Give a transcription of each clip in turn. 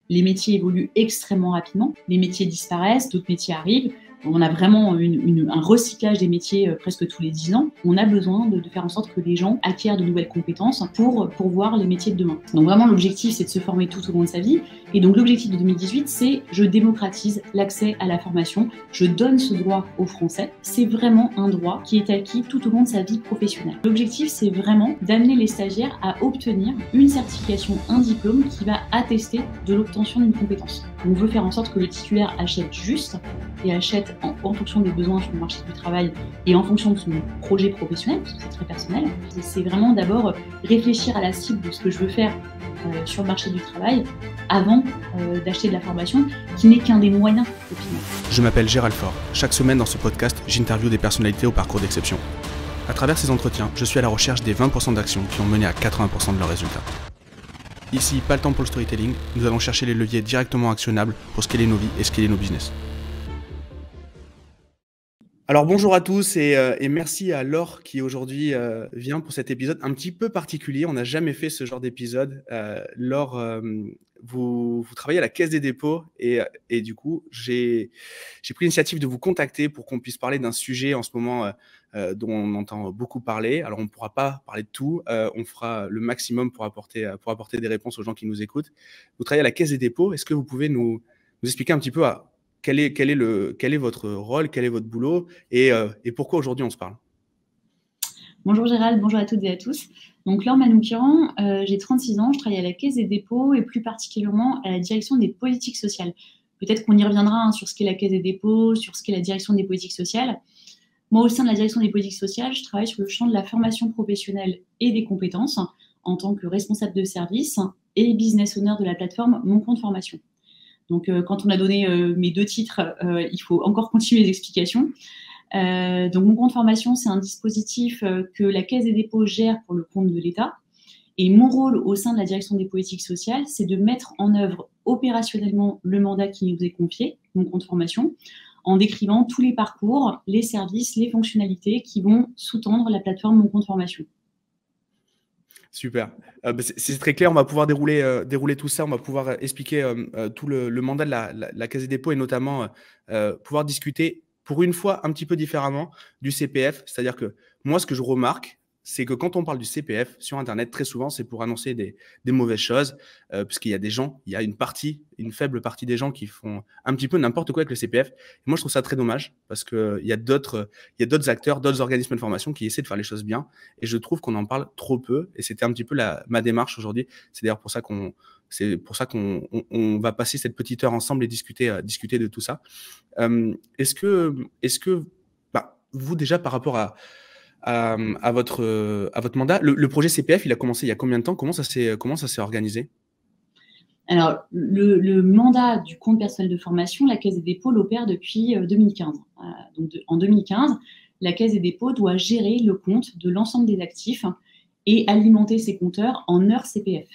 Les métiers évoluent extrêmement rapidement. Les métiers disparaissent, d'autres métiers arrivent. On a vraiment un recyclage des métiers presque tous les 10 ans. On a besoin de faire en sorte que les gens acquièrent de nouvelles compétences pour voir les métiers de demain. Donc vraiment, l'objectif, c'est de se former tout au long de sa vie. Et donc l'objectif de 2018, c'est je démocratise l'accès à la formation. Je donne ce droit aux Français. C'est vraiment un droit qui est acquis tout au long de sa vie professionnelle. L'objectif, c'est vraiment d'amener les stagiaires à obtenir une certification, un diplôme qui va attester de l'obtention d'une compétence. On veut faire en sorte que le titulaire achète juste et achète en fonction des besoins sur le marché du travail et en fonction de son projet professionnel, parce que c'est très personnel. C'est vraiment d'abord réfléchir à la cible de ce que je veux faire sur le marché du travail avant d'acheter de la formation, qui n'est qu'un des moyens au final. Je m'appelle Gérald Faure. Chaque semaine dans ce podcast, j'interviewe des personnalités au parcours d'exception. À travers ces entretiens, je suis à la recherche des 20% d'actions qui ont mené à 80% de leurs résultats. Ici, pas le temps pour le storytelling, nous allons chercher les leviers directement actionnables pour scaler nos vies et scaler nos business. Alors bonjour à tous et merci à Laure qui aujourd'hui vient pour cet épisode un petit peu particulier. On n'a jamais fait ce genre d'épisode. Laure, vous travaillez à la Caisse des dépôts et du coup, j'ai pris l'initiative de vous contacter pour qu'on puisse parler d'un sujet en ce moment dont on entend beaucoup parler. Alors on ne pourra pas parler de tout, on fera le maximum pour apporter des réponses aux gens qui nous écoutent. Vous travaillez à la Caisse des dépôts. Est-ce que vous pouvez nous expliquer un petit peu quel est votre rôle, quel est votre boulot et pourquoi aujourd'hui on se parle? Bonjour Gérald, bonjour à toutes et à tous. Donc Laure Manoukian, j'ai 36 ans, je travaille à la Caisse des dépôts et plus particulièrement à la direction des politiques sociales. Peut-être qu'on y reviendra sur ce qu'est la Caisse des dépôts, sur ce qu'est la direction des politiques sociales. Moi, au sein de la direction des politiques sociales, je travaille sur le champ de la formation professionnelle et des compétences en tant que responsable de service et business owner de la plateforme Mon Compte Formation. Donc, quand on a donné mes deux titres, il faut encore continuer les explications. Donc, Mon Compte Formation, c'est un dispositif que la Caisse des dépôts gère pour le compte de l'État. Et mon rôle au sein de la direction des politiques sociales, c'est de mettre en œuvre opérationnellement le mandat qui nous est confié, Mon Compte Formation, en décrivant tous les parcours, les services, les fonctionnalités qui vont sous-tendre la plateforme Mon Compte Formation. Super. C'est très clair, on va pouvoir dérouler tout ça, on va pouvoir expliquer tout le mandat de la Caisse des dépôts et notamment pouvoir discuter pour une fois un petit peu différemment du CPF. C'est-à-dire que moi, ce que je remarque, c'est que quand on parle du CPF sur Internet, très souvent, c'est pour annoncer des mauvaises choses, puisqu'il y a des gens, il y a une faible partie des gens qui font un petit peu n'importe quoi avec le CPF. Et moi, je trouve ça très dommage, parce qu'il y a d'autres acteurs, d'autres organismes de formation qui essaient de faire les choses bien. Et je trouve qu'on en parle trop peu. Et c'était un petit peu ma démarche aujourd'hui. C'est d'ailleurs pour ça qu'on va passer cette petite heure ensemble et discuter de tout ça. Est-ce que vous, déjà, par rapport à votre mandat, le projet CPF, il a commencé il y a combien de temps? Comment ça s'est organisé? Alors, le mandat du compte personnel de formation, la Caisse des dépôts l'opère depuis 2015. Donc, en 2015, la Caisse des dépôts doit gérer le compte de l'ensemble des actifs et alimenter ses compteurs en heures CPF.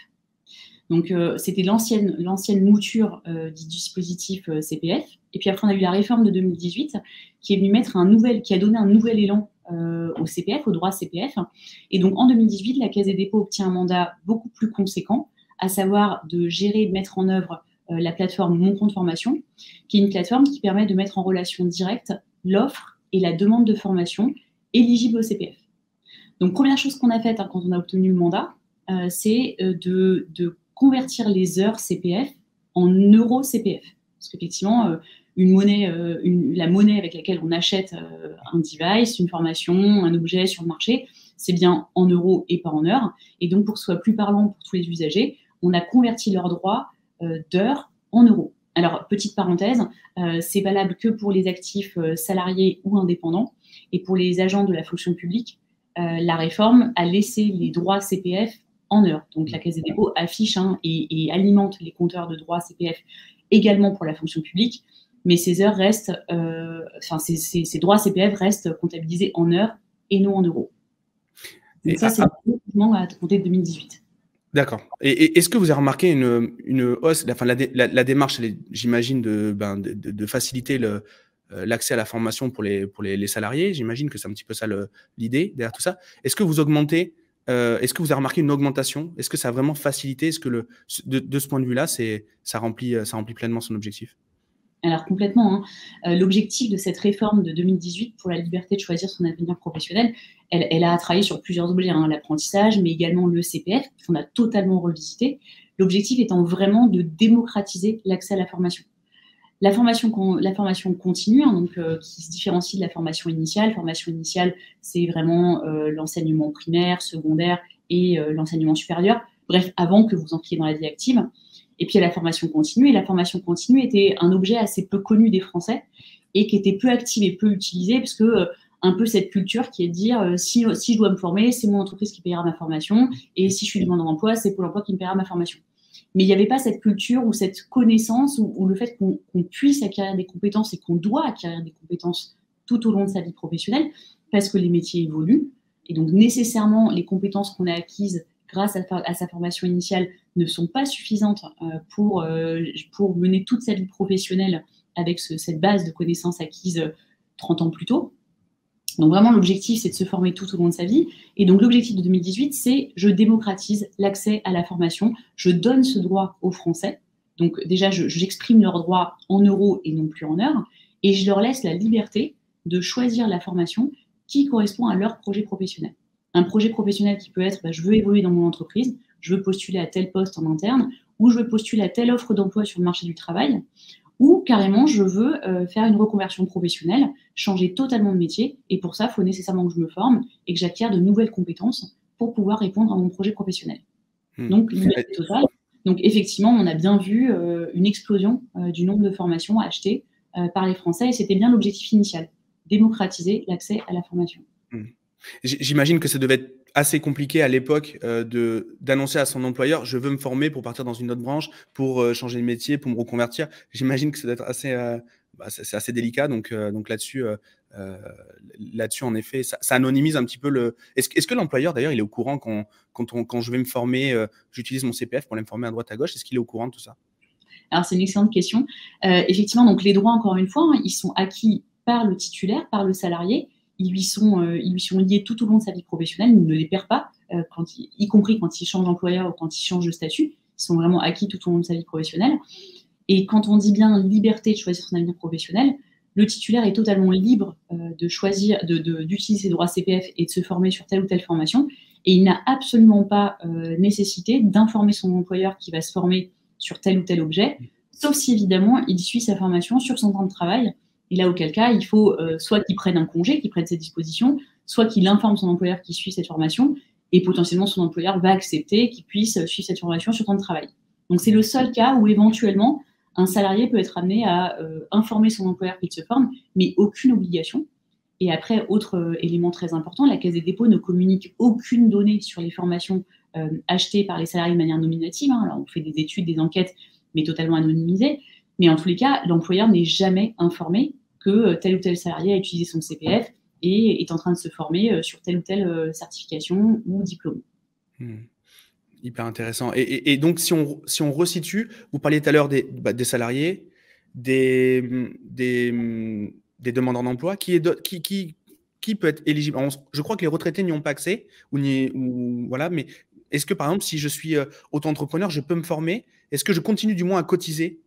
Donc, c'était l'ancienne mouture du dispositif CPF. Et puis après, on a eu la réforme de 2018 qui est venue qui a donné un nouvel élan au CPF, au droit CPF. Et donc, en 2018, la Caisse des dépôts obtient un mandat beaucoup plus conséquent, à savoir de gérer et de mettre en œuvre la plateforme Mon Compte Formation, qui est une plateforme qui permet de mettre en relation directe l'offre et la demande de formation éligible au CPF. Donc, première chose qu'on a faite quand on a obtenu le mandat, c'est de convertir les heures CPF en euros CPF. Parce qu'effectivement, la monnaie avec laquelle on achète un device, une formation, un objet sur le marché, c'est bien en euros et pas en heures. Et donc, pour que ce soit plus parlant pour tous les usagers, on a converti leurs droits d'heures en euros. Alors, petite parenthèse, c'est valable que pour les actifs salariés ou indépendants. Et pour les agents de la fonction publique, la réforme a laissé les droits CPF en heures. Donc, la Caisse des dépôts affiche et alimente les compteurs de droits CPF également pour la fonction publique, mais ces heures restent, ces droits CPF restent comptabilisés en heures et non en euros. Donc, ça, c'est le mouvement à compter de 2018. D'accord. Et est-ce que vous avez remarqué une hausse, la démarche, j'imagine, de faciliter l'accès à la formation pour les salariés? J'imagine que c'est un petit peu ça l'idée derrière tout ça. Est-ce que vous augmentez est-ce que vous avez remarqué une augmentation? Est-ce que ça a vraiment facilité? Est-ce que de ce point de vue-là, ça remplit pleinement son objectif? Alors complètement, hein. L'objectif de cette réforme de 2018 pour la liberté de choisir son avenir professionnel, elle a travaillé sur plusieurs objets, hein, l'apprentissage, mais également le CPF, qu'on a totalement revisité. L'objectif étant vraiment de démocratiser l'accès à la formation. La formation continue, hein, donc, qui se différencie de la formation initiale. Formation initiale, c'est vraiment l'enseignement primaire, secondaire et l'enseignement supérieur. Bref, avant que vous entriez dans la vie active. Et puis, il y a la formation continue. Et la formation continue était un objet assez peu connu des Français et qui était peu active et peu utilisé parce que un peu cette culture qui est de dire si je dois me former, c'est mon entreprise qui paiera ma formation. Et si je suis demandeur d'emploi, c'est Pôle emploi qui me paiera ma formation. Mais il n'y avait pas cette culture ou cette connaissance ou le fait qu'on puisse acquérir des compétences et qu'on doit acquérir des compétences tout au long de sa vie professionnelle parce que les métiers évoluent. Et donc, nécessairement, les compétences qu'on a acquises grâce à sa formation initiale ne sont pas suffisantes pour mener toute sa vie professionnelle avec cette base de connaissances acquises 30 ans plus tôt. Donc vraiment, l'objectif, c'est de se former tout au long de sa vie. Et donc l'objectif de 2018, c'est je démocratise l'accès à la formation, je donne ce droit aux Français. Donc déjà, j'exprime leurs droits en euros et non plus en heures, et je leur laisse la liberté de choisir la formation qui correspond à leur projet professionnel. Un projet professionnel qui peut être, je veux évoluer dans mon entreprise, je veux postuler à tel poste en interne, ou je veux postuler à telle offre d'emploi sur le marché du travail, ou carrément, je veux faire une reconversion professionnelle, changer totalement de métier, et pour ça, il faut nécessairement que je me forme et que j'acquière de nouvelles compétences pour pouvoir répondre à mon projet professionnel. Donc, liberté totale. Donc, effectivement, on a bien vu une explosion du nombre de formations achetées par les Français, et c'était bien l'objectif initial, démocratiser l'accès à la formation. J'imagine que ça devait être assez compliqué à l'époque d'annoncer à son employeur « je veux me former pour partir dans une autre branche, pour changer de métier, pour me reconvertir ». J'imagine que ça doit être c'est assez délicat. Donc là-dessus, en effet, ça anonymise un petit peu le… Est-ce que l'employeur, d'ailleurs, il est au courant quand je vais me former, j'utilise mon CPF pour aller me former à droite à gauche? Est-ce qu'il est au courant de tout ça? Alors, c'est une excellente question. Effectivement, donc les droits, encore une fois, hein, ils sont acquis par le titulaire, par le salarié. Ils lui sont liés tout au long de sa vie professionnelle. Il ne les perd pas, y compris quand il change d'employeur ou quand il change de statut. Ils sont vraiment acquis tout au long de sa vie professionnelle. Et quand on dit bien liberté de choisir son avenir professionnel, le titulaire est totalement libre de choisir, d'utiliser ses droits CPF et de se former sur telle ou telle formation. Et il n'a absolument pas nécessité d'informer son employeur qu'il va se former sur tel ou tel objet, sauf si évidemment il suit sa formation sur son temps de travail. Et là, auquel cas, il faut soit qu'il prenne un congé, qu'il prenne ses dispositions, soit qu'il informe son employeur qui suit cette formation, et potentiellement son employeur va accepter qu'il puisse suivre cette formation sur temps de travail. Donc c'est le seul cas où éventuellement un salarié peut être amené à informer son employeur qu'il se forme, mais aucune obligation. Et après, autre élément très important, la Caisse des dépôts ne communique aucune donnée sur les formations achetées par les salariés de manière nominative. Hein. Alors, on fait des études, des enquêtes, mais totalement anonymisées. Mais en tous les cas, l'employeur n'est jamais informé que tel ou tel salarié a utilisé son CPF et est en train de se former sur telle ou telle certification ou diplôme. Hyper intéressant. Et donc, si on resitue, vous parliez tout à l'heure des salariés, des demandeurs d'emploi, qui peut être éligible? Je crois que les retraités n'y ont pas accès, voilà, mais est-ce que, par exemple, si je suis auto-entrepreneur, je peux me former? Est-ce que je continue du moins à cotiser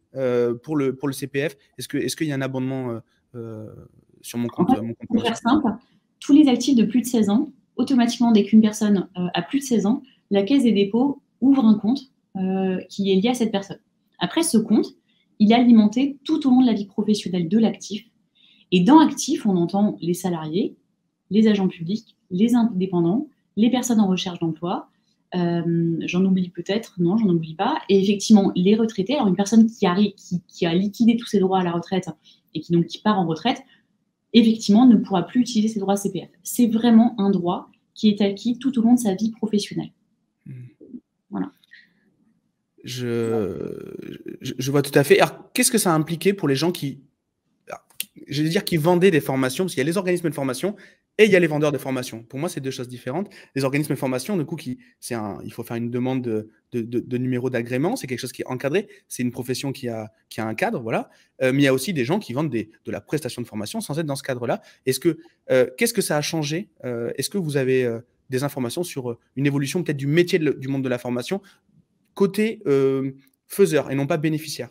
pour le CPF? Est-ce qu'il y a un abondement sur mon compte? Pour faire simple, tous les actifs de plus de 16 ans, automatiquement, dès qu'une personne a plus de 16 ans, la Caisse des dépôts ouvre un compte qui est lié à cette personne. Après, ce compte, il est alimenté tout au long de la vie professionnelle de l'actif. Et dans actif, on entend les salariés, les agents publics, les indépendants, les personnes en recherche d'emploi. J'en oublie peut-être, non, j'en oublie pas. Et effectivement, les retraités, alors une personne qui a liquidé tous ses droits à la retraite et qui part en retraite, effectivement, ne pourra plus utiliser ses droits CPF. C'est vraiment un droit qui est acquis tout au long de sa vie professionnelle. Voilà. Je vois tout à fait. Alors, qu'est-ce que ça a impliqué pour les gens qui vendaient des formations? Parce qu'il y a les organismes de formation et il y a les vendeurs de formation. Pour moi, c'est deux choses différentes. Les organismes de formation, du coup, il faut faire une demande de numéro d'agrément. C'est quelque chose qui est encadré. C'est une profession qui a un cadre, voilà. Mais il y a aussi des gens qui vendent de la prestation de formation sans être dans ce cadre-là. Qu'est-ce que ça a changé? Est-ce que vous avez des informations sur une évolution peut-être du métier du monde de la formation, côté faiseur et non pas bénéficiaire.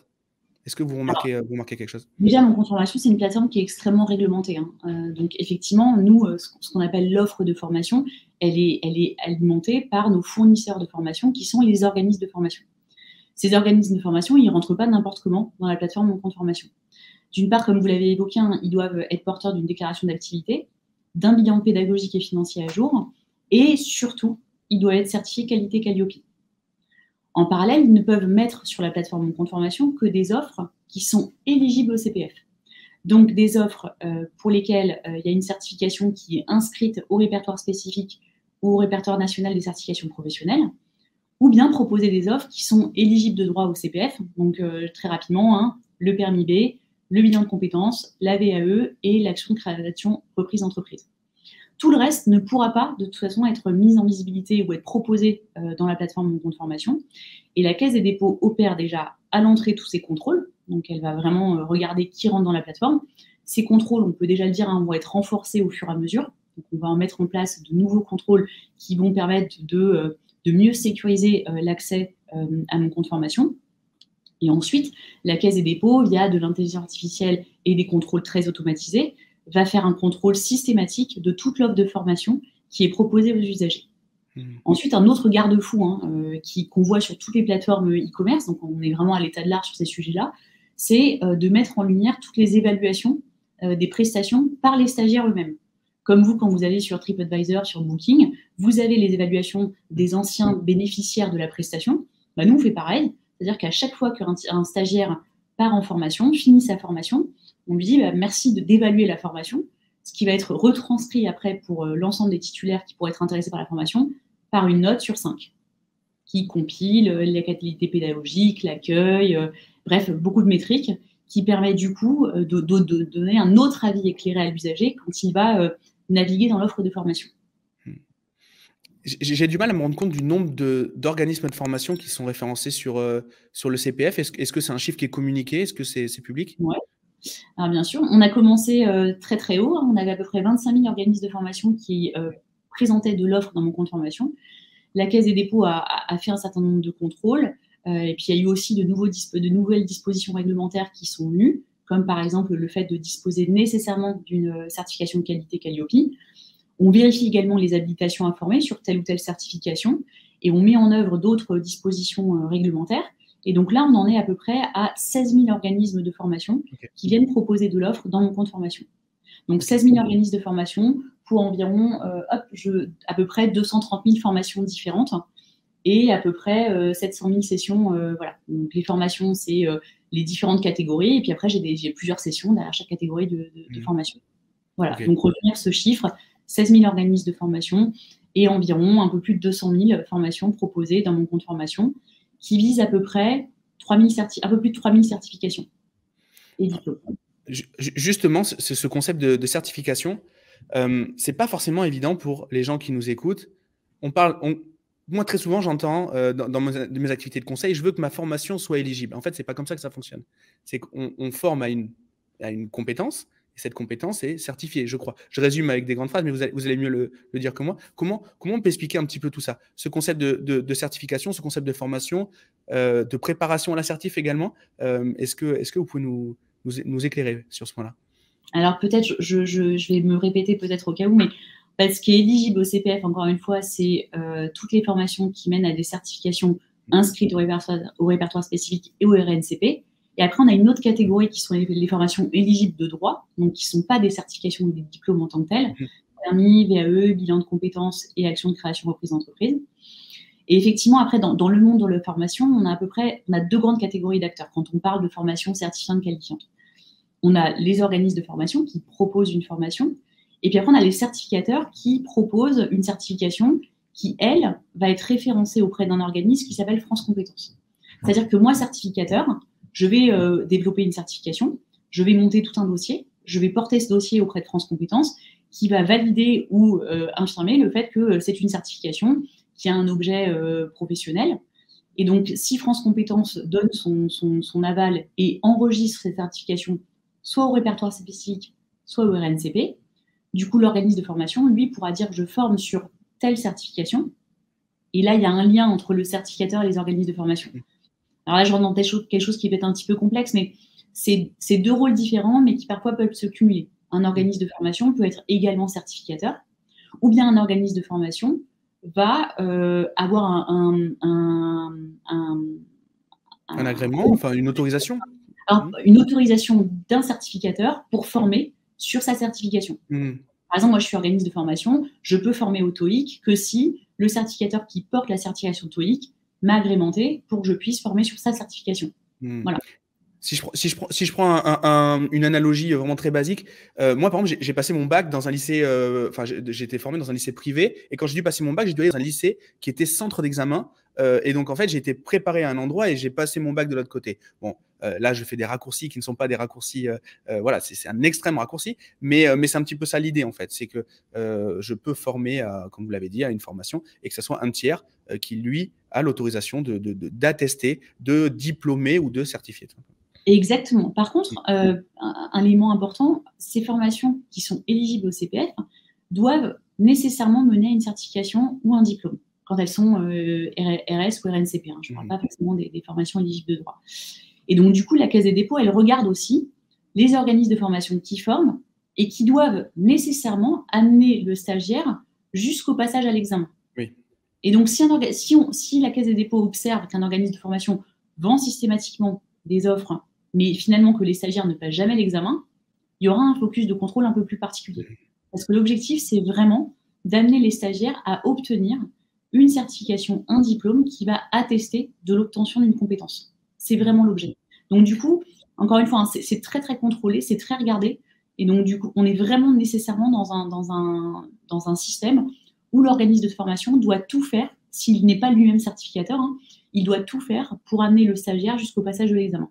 Est-ce que vous remarquez quelque chose? Déjà, Mon Compte Formation, c'est une plateforme qui est extrêmement réglementée. Donc, effectivement, nous, ce qu'on appelle l'offre de formation, elle est alimentée par nos fournisseurs de formation, qui sont les organismes de formation. Ces organismes de formation, ils ne rentrent pas n'importe comment dans la plateforme Mon Compte Formation. D'une part, comme vous l'avez évoqué, ils doivent être porteurs d'une déclaration d'activité, d'un bilan pédagogique et financier à jour, et surtout, ils doivent être certifiés qualité Calliope. En parallèle, ils ne peuvent mettre sur la plateforme Mon Compte Formation que des offres qui sont éligibles au CPF. Donc, des offres pour lesquelles il y a une certification qui est inscrite au répertoire spécifique ou au répertoire national des certifications professionnelles, ou bien proposer des offres qui sont éligibles de droit au CPF. Donc, très rapidement, le permis B, le bilan de compétences, la VAE et l'action de création reprise d'entreprise. Tout le reste ne pourra pas, de toute façon, être mis en visibilité ou être proposé dans la plateforme Mon Compte Formation. Et la Caisse des dépôts opère déjà à l'entrée tous ces contrôles. Donc, elle va vraiment regarder qui rentre dans la plateforme. Ces contrôles, on peut déjà le dire, vont être renforcés au fur et à mesure. Donc, on va en mettre en place de nouveaux contrôles qui vont permettre de mieux sécuriser l'accès à Mon Compte Formation. Et ensuite, la Caisse des dépôts, via de l'intelligence artificielle et des contrôles très automatisés, va faire un contrôle systématique de toute l'offre de formation qui est proposée aux usagers. Ensuite, un autre garde-fou qu'on voit sur toutes les plateformes e-commerce, donc on est vraiment à l'état de l'art sur ces sujets-là, c'est de mettre en lumière toutes les évaluations des prestations par les stagiaires eux-mêmes. Comme vous, quand vous allez sur TripAdvisor, sur Booking, vous avez les évaluations des anciens bénéficiaires de la prestation. Nous, on fait pareil. C'est-à-dire qu'à chaque fois qu'un stagiaire part en formation, finit sa formation, on lui dit merci d'évaluer la formation, ce qui va être retranscrit après pour l'ensemble des titulaires qui pourraient être intéressés par la formation, par une note sur 5, qui compile la qualité pédagogique, l'accueil, bref, beaucoup de métriques, qui permet du coup de donner un autre avis éclairé à l'usager quand il va naviguer dans l'offre de formation. J'ai du mal à me rendre compte du nombre d'organismes de formation qui sont référencés sur le CPF. Est-ce que c'est un chiffre qui est communiqué? Est-ce que c'est public? Ouais. Alors bien sûr, on a commencé très très haut. On avait à peu près 25 000 organismes de formation qui présentaient de l'offre dans Mon Compte Formation. La Caisse des dépôts a fait un certain nombre de contrôles. Et puis il y a eu aussi de nouvelles dispositions réglementaires qui sont venues, comme par exemple le fait de disposer nécessairement d'une certification de qualité Calliope. On vérifie également les habilitations informées sur telle ou telle certification et on met en œuvre d'autres dispositions réglementaires. Et donc là, on en est à peu près à 16 000 organismes de formation qui viennent proposer de l'offre dans Mon Compte Formation. Donc 16 000 organismes de formation pour environ à peu près 230 000 formations différentes et à peu près 700 000 sessions. Voilà. Donc les formations, c'est les différentes catégories. Et puis après, j'ai plusieurs sessions derrière chaque catégorie de formation. Voilà. Donc retenir ce chiffre, 16 000 organismes de formation et environ un peu plus de 200 000 formations proposées dans Mon Compte Formation qui visent à peu près un peu plus de 3 000 certifications et diplômes. Justement, ce concept de certification, c'est pas forcément évident pour les gens qui nous écoutent. Moi, très souvent, j'entends dans mes activités de conseil, je veux que ma formation soit éligible. En fait, c'est pas comme ça que ça fonctionne. C'est qu'on forme à une compétence. Et cette compétence est certifiée, je crois. Je résume avec des grandes phrases, mais vous allez mieux le dire que moi. Comment on peut expliquer un petit peu tout ça? Ce concept de certification, ce concept de formation, de préparation à la certif également. Est-ce que vous pouvez nous éclairer sur ce point-là? Alors peut-être, je vais me répéter peut-être au cas où, mais ce qui est éligible au CPF, encore une fois, c'est toutes les formations qui mènent à des certifications inscrites au répertoire spécifique et au RNCP. Et après, on a une autre catégorie qui sont les formations éligibles de droit, donc qui ne sont pas des certifications ou des diplômes en tant que tels, permis, VAE, bilan de compétences et action de création reprise d'entreprise. Et effectivement, après, dans le monde de la formation, on a deux grandes catégories d'acteurs quand on parle de formation certifiante qualifiante. On a les organismes de formation qui proposent une formation, et puis après, on a les certificateurs qui proposent une certification qui, elle, va être référencée auprès d'un organisme qui s'appelle France Compétences. C'est-à-dire que moi, certificateur, je vais développer une certification, je vais monter tout un dossier, je vais porter ce dossier auprès de France Compétences qui va valider ou infirmer le fait que c'est une certification qui a un objet professionnel. Et donc, si France Compétences donne son aval et enregistre cette certification soit au répertoire spécifique, soit au RNCP, du coup, l'organisme de formation, lui, pourra dire je forme sur telle certification. Et là, il y a un lien entre le certificateur et les organismes de formation. Alors là, je rentre dans quelque chose qui peut être un petit peu complexe, mais c'est deux rôles différents, mais qui parfois peuvent se cumuler. Un organisme de formation peut être également certificateur, ou bien un organisme de formation va avoir un agrément, enfin une autorisation. Une autorisation d'un certificateur pour former sur sa certification. Par exemple, moi, je suis organisme de formation, je peux former au TOEIC que si le certificateur qui porte la certification TOEIC m'a agrémenté pour que je puisse former sur sa certification. Voilà. Si je prends une analogie vraiment très basique, moi, par exemple, j'ai passé mon bac dans un lycée, j'ai été formé dans un lycée privé, et quand j'ai dû passer mon bac, j'ai dû aller dans un lycée qui était centre d'examen, et donc, en fait, j'ai été préparé à un endroit et j'ai passé mon bac de l'autre côté. Bon, là, je fais des raccourcis qui ne sont pas des raccourcis, voilà, c'est un extrême raccourci, mais c'est un petit peu ça l'idée, en fait, c'est que je peux former, comme vous l'avez dit, à une formation, et que ce soit un tiers qui, lui, a l'autorisation d'attester, de diplômer ou de certifier. Exactement. Par contre, un élément important, ces formations qui sont éligibles au CPF doivent nécessairement mener à une certification ou un diplôme, quand elles sont RS ou RNCP. Je ne parle pas forcément des formations éligibles de droit. Et donc, du coup, la Caisse des dépôts, elle regarde aussi les organismes de formation qui forment et qui doivent nécessairement amener le stagiaire jusqu'au passage à l'examen. Oui. Et donc, si la Caisse des dépôts observe qu'un organisme de formation vend systématiquement des offres, mais finalement que les stagiaires ne passent jamais l'examen, il y aura un focus de contrôle un peu plus particulier. Parce que l'objectif, c'est vraiment d'amener les stagiaires à obtenir une certification, un diplôme qui va attester de l'obtention d'une compétence. C'est vraiment l'objet. Donc, du coup, encore une fois, c'est très, très contrôlé, c'est très regardé. Et donc, du coup, on est vraiment nécessairement dans un système où l'organisme de formation doit tout faire, s'il n'est pas lui-même certificateur, il doit tout faire pour amener le stagiaire jusqu'au passage de l'examen.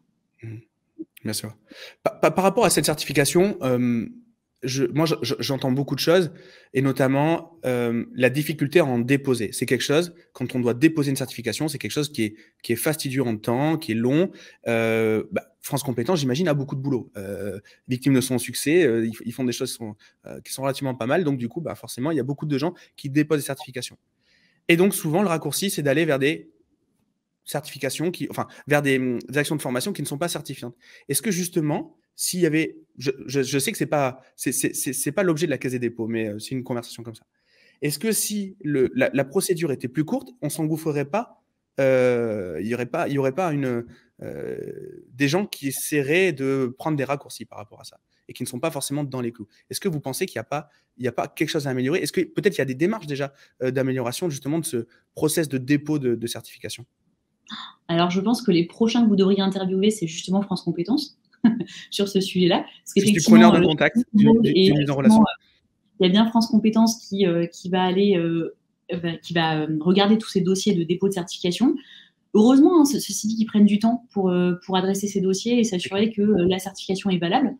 Bien sûr. Par rapport à cette certification, moi, j'entends beaucoup de choses, et notamment la difficulté à en déposer. C'est quelque chose, quand on doit déposer une certification, c'est quelque chose qui est fastidieux en temps, qui est long. France Compétences, j'imagine, a beaucoup de boulot. Victime de son succès, ils font des choses qui sont relativement pas mal. Donc, du coup, forcément, il y a beaucoup de gens qui déposent des certifications. Et donc, souvent, le raccourci, c'est d'aller vers des certifications, vers des actions de formation qui ne sont pas certifiantes. Est-ce que justement, s'il y avait, je sais que c'est pas l'objet de la Caisse des dépôts, mais c'est une conversation comme ça. Est-ce que si la procédure était plus courte, on s'engouffrerait pas, il y aurait pas des gens qui essaieraient de prendre des raccourcis par rapport à ça et qui ne sont pas forcément dans les clous? Est-ce que vous pensez qu'il n'y a pas quelque chose à améliorer? Est-ce que peut-être il y a des démarches déjà d'amélioration justement de ce process de dépôt de certification? Alors, je pense que les prochains que vous devriez interviewer, c'est justement France Compétences sur ce sujet-là. Je suis preneur de contact d'une mise en relation. Il y a bien France Compétences qui va aller, qui va regarder tous ces dossiers de dépôt de certification. Heureusement, ceci dit, qu'ils prennent du temps pour adresser ces dossiers et s'assurer que la certification est valable.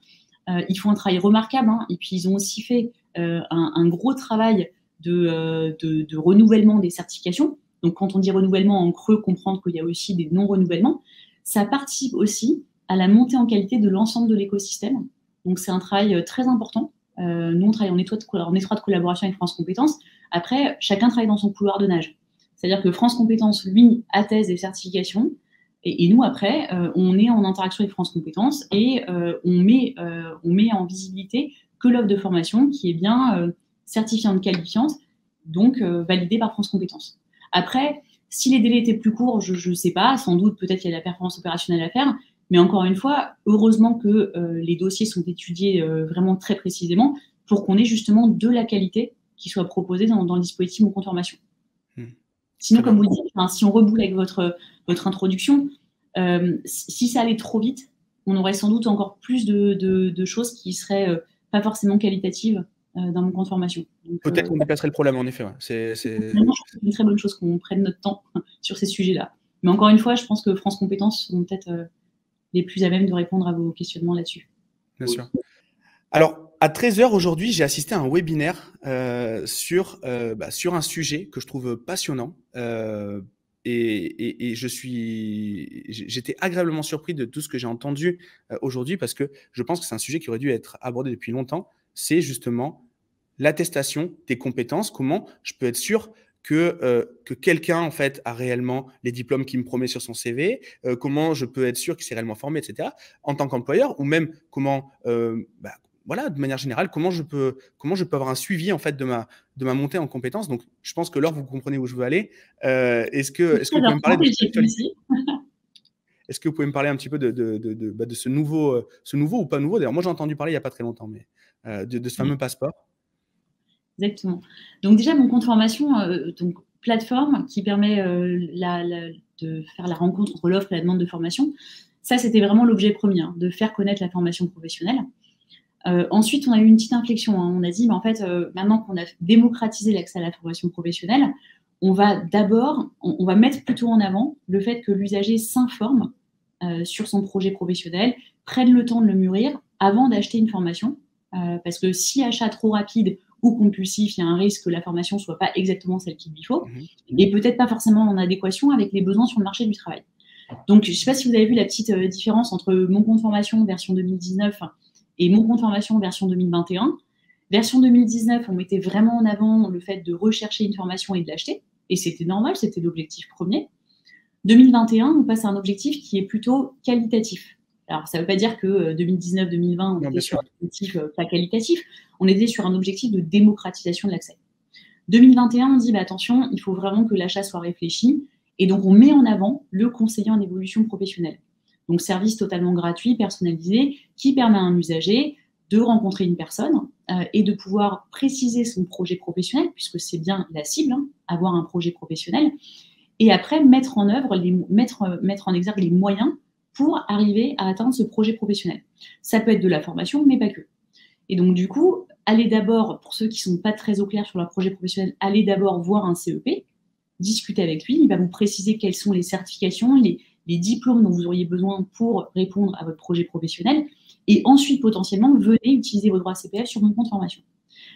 Ils font un travail remarquable, et puis ils ont aussi fait un gros travail de renouvellement des certifications. Donc, quand on dit renouvellement, en creux, comprendre qu'il y a aussi des non-renouvellements. Ça participe aussi à la montée en qualité de l'ensemble de l'écosystème. Donc, c'est un travail très important. Nous, on travaille en étroite collaboration avec France Compétences. Après, chacun travaille dans son couloir de nage. C'est-à-dire que France Compétences, lui, atteste des certifications. Et nous, après, on est en interaction avec France Compétences et on met en visibilité que l'offre de formation qui est bien certifiante, qualifiante, donc validée par France Compétences. Après, si les délais étaient plus courts, je ne sais pas, sans doute, peut-être qu'il y a de la performance opérationnelle à faire, mais encore une fois, heureusement que les dossiers sont étudiés vraiment très précisément pour qu'on ait justement de la qualité qui soit proposée dans le dispositif Mon Compte Formation. Sinon, comme vous le dites, si on reboule avec votre introduction, si ça allait trop vite, on aurait sans doute encore plus de choses qui seraient pas forcément qualitatives dans Mon Compte Formation. Peut-être qu'on déplacerait le problème, en effet. Ouais. C'est une très bonne chose qu'on prenne notre temps sur ces sujets-là. Mais encore une fois, je pense que France Compétences sont peut-être les plus à même de répondre à vos questionnements là-dessus. Bien sûr. Alors, à 13h aujourd'hui, j'ai assisté à un webinaire sur un sujet que je trouve passionnant. Et j'étais agréablement surpris de tout ce que j'ai entendu aujourd'hui, parce que je pense que c'est un sujet qui aurait dû être abordé depuis longtemps. C'est justement l'attestation des compétences, comment je peux être sûr que quelqu'un en fait a réellement les diplômes qu'il me promet sur son CV, comment je peux être sûr qu'il s'est réellement formé, etc. en tant qu'employeur, ou même comment, voilà, de manière générale, comment je peux avoir un suivi en fait de ma montée en compétences. Donc, je pense que Laure, vous comprenez où je veux aller. Est-ce que vous pouvez me parler de cette actualité ? Est-ce que vous pouvez me parler un petit peu de ce nouveau ou pas nouveau? D'ailleurs, moi, j'ai entendu parler il n'y a pas très longtemps, mais de ce fameux passeport. Exactement. Donc déjà, mon compte formation, donc plateforme qui permet de faire la rencontre entre l'offre et la demande de formation. Ça, c'était vraiment l'objet premier, hein, de faire connaître la formation professionnelle. Ensuite, on a eu une petite inflexion. Hein. On a dit, mais en fait, maintenant qu'on a démocratisé l'accès à la formation professionnelle, on va mettre plutôt en avant le fait que l'usager s'informe sur son projet professionnel, prenne le temps de le mûrir avant d'acheter une formation. Parce que si achat trop rapide ou compulsif, il y a un risque que la formation ne soit pas exactement celle qu'il lui faut, et peut-être pas forcément en adéquation avec les besoins sur le marché du travail. Donc, je ne sais pas si vous avez vu la petite différence entre mon compte formation version 2019 et mon compte formation version 2021. Version 2019, on mettait vraiment en avant le fait de rechercher une formation et de l'acheter, et c'était normal, c'était l'objectif premier. 2021, on passe à un objectif qui est plutôt qualitatif. Alors, ça ne veut pas dire que 2019-2020, on était sur un objectif pas qualitatif, on était sur un objectif de démocratisation de l'accès. 2021, on dit, attention, il faut vraiment que l'achat soit réfléchi, et donc on met en avant le conseiller en évolution professionnelle. Donc, service totalement gratuit, personnalisé, qui permet à un usager de rencontrer une personne et de pouvoir préciser son projet professionnel, puisque c'est bien la cible, hein, avoir un projet professionnel, et après mettre en exergue les moyens pour arriver à atteindre ce projet professionnel. Ça peut être de la formation, mais pas que. Et donc, du coup, allez d'abord, pour ceux qui ne sont pas très au clair sur leur projet professionnel, allez d'abord voir un CEP, discuter avec lui, il va vous préciser quelles sont les certifications, les diplômes dont vous auriez besoin pour répondre à votre projet professionnel, et ensuite, potentiellement, venez utiliser vos droits CPF sur mon compte formation.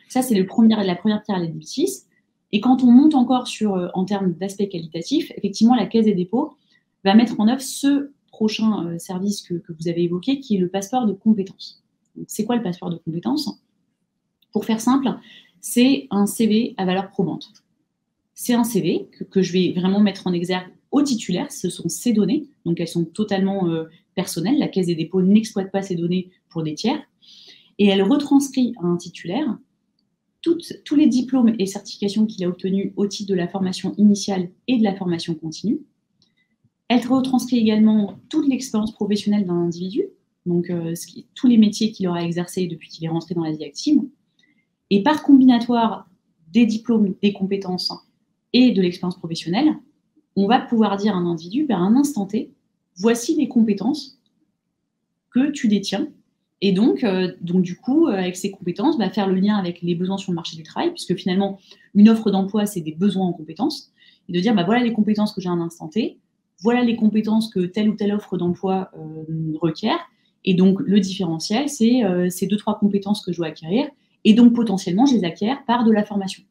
Ça, c'est la première pierre à l'édifice. Et quand on monte encore en termes d'aspect qualitatif, effectivement, la Caisse des dépôts va mettre en œuvre ce prochain service que vous avez évoqué, qui est le passeport de compétences. C'est quoi le passeport de compétences? Pour faire simple, c'est un CV à valeur probante. C'est un CV que je vais vraiment mettre en exergue au titulaire, ce sont ses données, donc elles sont totalement personnelles, la Caisse des dépôts n'exploite pas ces données pour des tiers, et elle retranscrit à un titulaire tous les diplômes et certifications qu'il a obtenus au titre de la formation initiale et de la formation continue. Elle retranscrit également toute l'expérience professionnelle d'un individu, donc tous les métiers qu'il aura exercés depuis qu'il est rentré dans la vie active. Et par combinatoire des diplômes, des compétences et de l'expérience professionnelle, on va pouvoir dire à un individu, à un instant T, voici les compétences que tu détiens. Et donc du coup, avec ces compétences, faire le lien avec les besoins sur le marché du travail, puisque finalement, une offre d'emploi, c'est des besoins en compétences, et de dire, voilà les compétences que j'ai à un instant T, voilà les compétences que telle ou telle offre d'emploi requiert, et donc le différentiel, c'est ces 2-3 compétences que je dois acquérir, et donc potentiellement, je les acquiers par de la formation.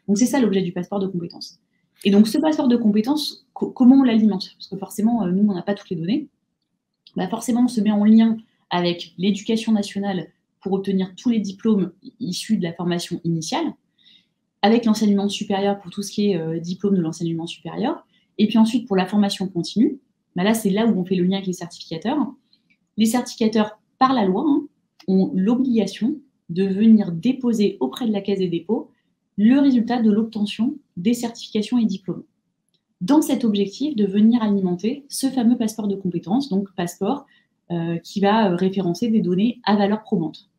Donc c'est ça l'objet du passeport de compétences. Et donc ce passeport de compétences, comment on l'alimente? Parce que forcément, nous, on n'a pas toutes les données. Forcément, on se met en lien avec l'éducation nationale pour obtenir tous les diplômes issus de la formation initiale, avec l'enseignement supérieur pour tout ce qui est diplôme de l'enseignement supérieur, et puis ensuite pour la formation continue, là c'est là où on fait le lien avec les certificateurs. Les certificateurs, par la loi, ont l'obligation de venir déposer auprès de la Caisse des dépôts le résultat de l'obtention des certifications et diplômes. Dans cet objectif de venir alimenter ce fameux passeport de compétences, donc passeport qui va référencer des données à valeur probante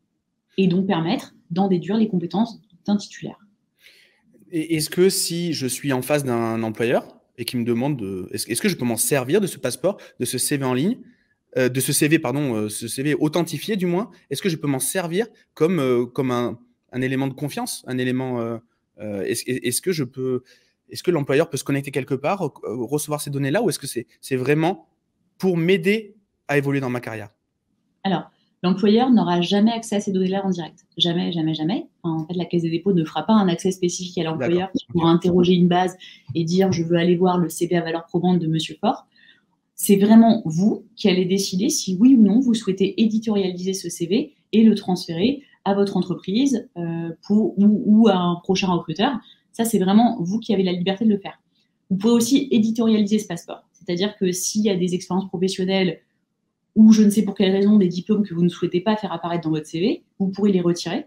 et donc permettre d'en déduire les compétences d'un titulaire. Et est-ce que si je suis en face d'un employeur et qui me demande est-ce que je peux m'en servir de ce passeport, de ce CV en ligne, de ce CV, ce CV authentifié du moins, est-ce que je peux m'en servir comme un élément de confiance, un élément est-ce que l'employeur peut se connecter quelque part, recevoir ces données-là, ou est-ce que c'est vraiment pour m'aider à évoluer dans ma carrière? Alors, l'employeur n'aura jamais accès à ces données-là en direct. Jamais, jamais, jamais. En fait, la Caisse des dépôts ne fera pas un accès spécifique à l'employeur qui pourra interroger une base et dire « je veux aller voir le CV à valeur probante de Monsieur Fort ». C'est vraiment vous qui allez décider si oui ou non vous souhaitez éditorialiser ce CV et le transférer à votre entreprise ou à un prochain recruteur. Ça, c'est vraiment vous qui avez la liberté de le faire. Vous pouvez aussi éditorialiser ce passeport. C'est-à-dire que s'il y a des expériences professionnelles ou je ne sais pour quelle raison, des diplômes que vous ne souhaitez pas faire apparaître dans votre CV, vous pourrez les retirer.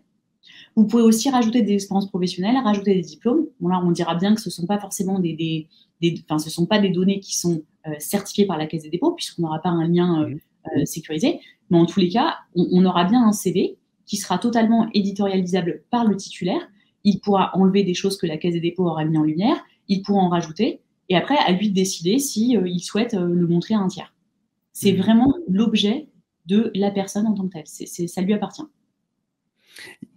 Vous pouvez aussi rajouter des expériences professionnelles, rajouter des diplômes. Bon, là, on dira bien que ce ne sont pas forcément ce sont pas des données qui sont certifiées par la Caisse des dépôts, puisqu'on n'aura pas un lien sécurisé. Mais en tous les cas, on aura bien un CV qui sera totalement éditorialisable par le titulaire. Il pourra enlever des choses que la Caisse des dépôts aura mis en lumière, il pourra en rajouter, et après, à lui de décider s'il souhaite le montrer à un tiers. C'est vraiment l'objet de la personne en tant que telle. Ça lui appartient.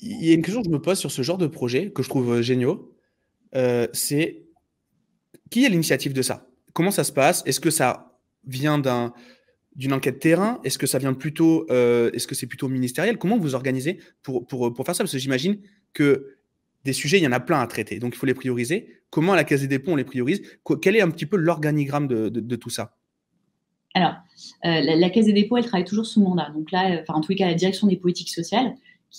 Il y a une question que je me pose sur ce genre de projet que je trouve géniaux. C'est qui est l'initiative de ça? Comment ça se passe? Est-ce que ça vient d'une enquête terrain? Est-ce que ça vient plutôt, est-ce que c'est plutôt ministériel? Comment vous organisez pour faire ça? Parce que j'imagine que des sujets, il y en a plein à traiter, donc il faut les prioriser. Comment à la Caisse des dépôts on les priorise? Quel est un petit peu l'organigramme de tout ça? Alors, la Caisse des dépôts, elle travaille toujours sous mandat. Donc là, en tous les cas, la direction des politiques sociales,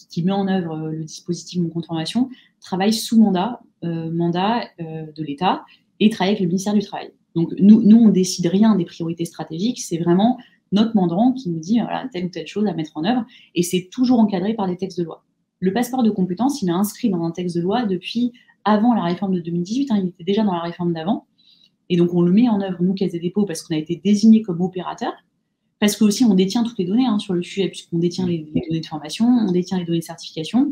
qui met en œuvre le dispositif Mon Compte Formation, travaille sous mandat de l'État et travaille avec le ministère du Travail. Donc nous, on ne décide rien des priorités stratégiques, c'est vraiment notre mandant qui nous dit voilà, telle ou telle chose à mettre en œuvre, et c'est toujours encadré par des textes de loi. Le passeport de compétences, il est inscrit dans un texte de loi depuis avant la réforme de 2018, il était déjà dans la réforme d'avant, et donc on le met en œuvre, nous, Caisse des dépôts, parce qu'on a été désigné comme opérateur, parce que aussi on détient toutes les données sur le sujet, puisqu'on détient les données de formation, on détient les données de certification,